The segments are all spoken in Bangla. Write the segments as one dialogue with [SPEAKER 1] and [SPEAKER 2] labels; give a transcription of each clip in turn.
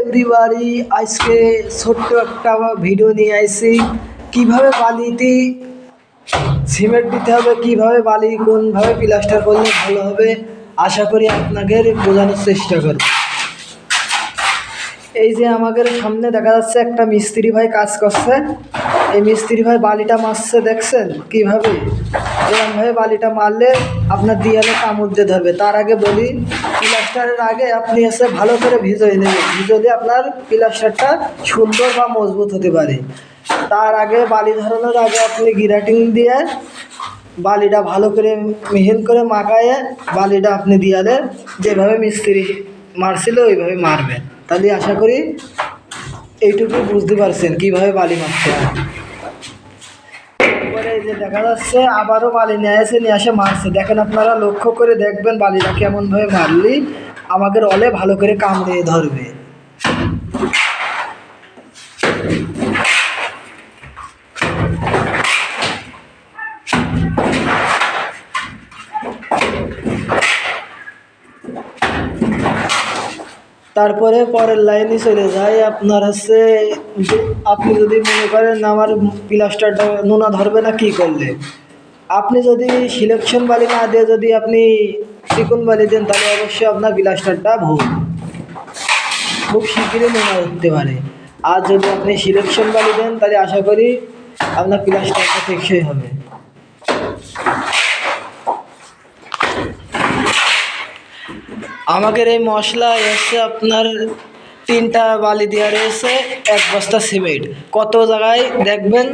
[SPEAKER 1] এভরিবাডি, আজকে ছোট্ট একটা ভিডিও নিয়ে আইছি কিভাবে বালিতে সিমেন্ট দিতে হবে, কিভাবে বালি কোনভাবে প্লাস্টার করলে ভালো হবে। আশা করি আপনাদের বোঝানোর চেষ্টা করব। এই যে আমাদের সামনে দেখা যাচ্ছে একটা মিস্ত্রি ভাই কাজ করছে। এই মিস্ত্রি ভাই বালিটা মারছে, দেখছেন কিভাবে? এরকমভাবে বালিটা মারলে আপনার দেয়ালে কামড় দিয়ে ধরবে। তার আগে বলি, প্লাস্টারের আগে আপনি এসে ভালো করে ভিজিয়ে নেবেন, ভিজলে আপনার প্লাস্টারটা সুন্দর বা মজবুত হতে পারে। তার আগে বালি ধরানোর আগে আপনি গ্রাইন্ডিং দিয়ে বালিটা ভালো করে মিহিন করে মাখায়ে বালিটা আপনি দেয়ালে যেভাবে মিস্ত্রি মারছিল ওইভাবে মারবেন। তাহলে আশা করি এইটুকু বুঝতে পারছেন কিভাবে বালি মারতে হয়। এরপরে এই যে দেখা যাচ্ছে আবারও বালি নিয়ে আসে মারছে। দেখেন, আপনারা লক্ষ্য করে দেখবেন বালিটা কেমনভাবে মারলি আমাদের অলে ভালো করে কামড়ে ধরবে। তারপরে পরের লাইনে চলে যায় আপনার হচ্ছে, আপনি যদি মনে করেন আমার প্লাস্টারটা নোনা ধরবে না, কি করলে আপনি যদি সিলেকশন বালি না দিয়ে যদি আপনি চিকন বালি দেন তাহলে অবশ্যই আপনার প্লাস্টারটা খুব শীঘ্রই নোনা উঠতে পারে। আর যদি আপনি সিলেকশন বালি দেন তাহলে আশা করি আপনার প্লাস্টারটা টেকসই হবে। আমাদের এই মশলা এসে আপনার 3টা বালি দেওয়া রয়েছে, 1 বস্তা সিমেন্ট। কত জায়গায় দেখবেন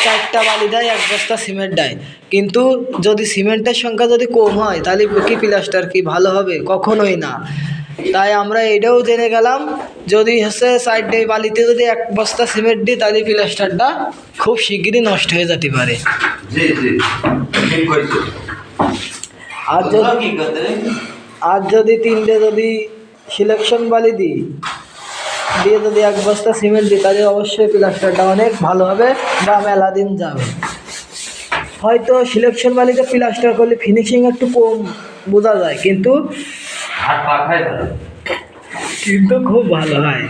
[SPEAKER 1] 4টা বালি দেয়, 1 বস্তা সিমেন্ট দেয়, কিন্তু যদি সিমেন্টের সংখ্যা যদি কম হয় তাহলে কি প্লাস্টার কি ভালো হবে? কখনোই না। তাই আমরা এটাও জেনে গেলাম, যদি হচ্ছে 4 বালিতে যদি 1 বস্তা সিমেন্ট দিই তাহলে প্লাস্টারটা খুব শিগগিরই নষ্ট হয়ে যেতে পারে। আর যদি 3টে যদি সিলেকশন বালি দিয়ে যদি 1 বস্তা সিমেন্ট দিই তাহলে অবশ্যই প্লাস্টারটা অনেক ভালো হবে বা মেলা দিন যাবে। হয়তো সিলেকশন বালিতে প্লাস্টার করলে ফিনিশিং একটু কম বোঝা যায়, কিন্তু খুব ভালো হয়।